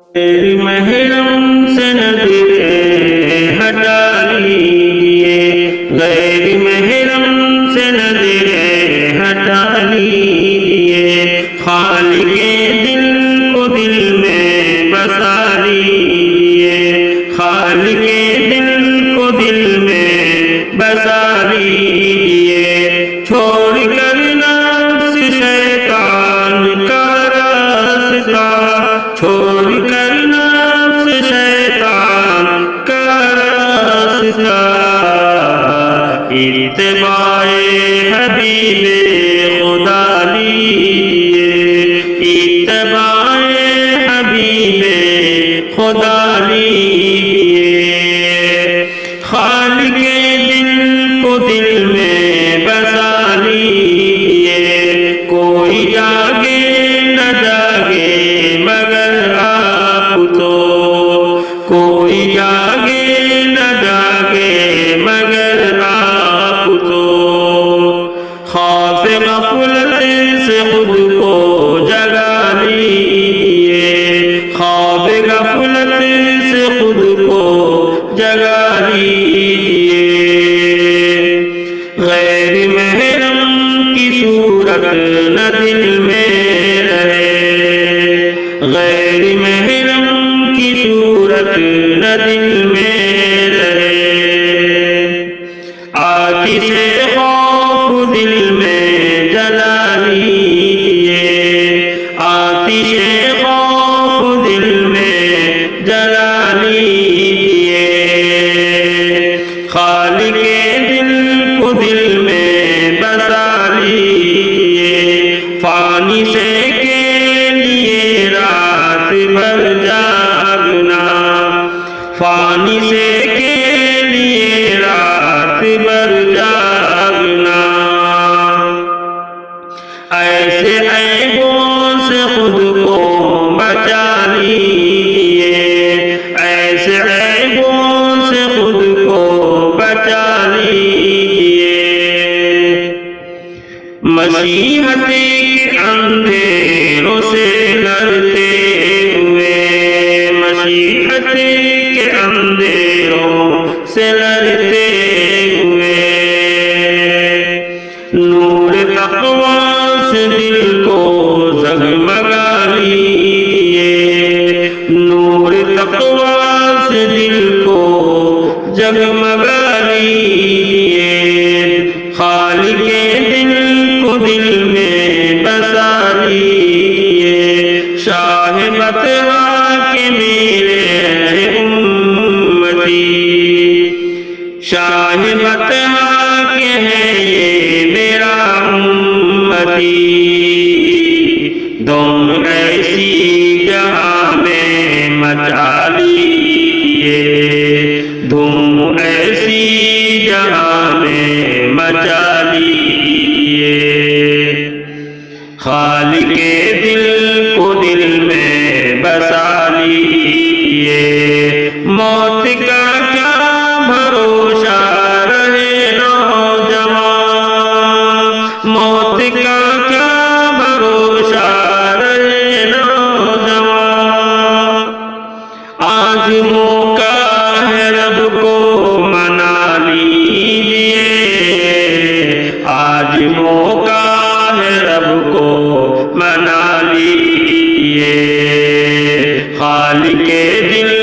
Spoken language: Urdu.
غیر محرم سے نظریں ہٹا لیجئے، غیر محرم سے نظریں ہٹا لیجئے، خالق دل کو دل میں بسا لیجئے، خالق دل کو دل میں بسا لیجئے، چھوڑ کر نفس شیطان کا راستہ، چھوڑ کر نفس شیطان کا راستہ، اتباع حبیب خدا لیجئے، اتباع حبیب خدا لیجئے، خالق دل کو دل میں بسا لیجئے، کوئی جاگے نہ جاگے مگر آپ تو، کوئی جاگے نہ جاگے مگر آپ تو، خوف غفلت سے خود کو جگا لیجئے، خوف غفلت سے خود کو جگا لیجئے، غیر محرم کی صورت نہ دل میں رہے، غیر محرم کی صورت نہ دل میں رہے، آتش خوف دل میں جلا لیجئے، آتش خوف دل میں جلا لیجئے، خالق دل کو دل میں بسا لیجئے، فانی سے کے لیے رات بھر جاگنا، فانی سے کے لیے رات بھر جاگنا، ایسے عیبوں سے خود کو بچا لیجئے، ایسے عیبوں سے خود کو بچا لیجئے، مسیحت کے اندھیروں سے لڑتے ہوئے، مسیحت کے اندھیروں سے لڑتے ہوئے، نور تقویٰ سے دل کو جگمگا لیجئے، نور تقویٰ سے دل کو جگمگا لیجئے، خالق دل کو دل میں بسا لیجئے، شاہ بطحہ کے میرے امتی، شاہ بطحہ کے ہیں یہ میرا امتی، دم ایسی جہاں میں مچا لیجئے، دم ایسی جہاں میں مچا لیجئے، خالق دل کو دل میں بسا لیجئے، موت کا کیا بھروسہ رہے نوجوان، موت کا کیا بھروسہ رہے نوجوان، آج موقع ہے رب کو منا لیجئے، آج موقع ہے رب کو منا لیجئے، خالق دل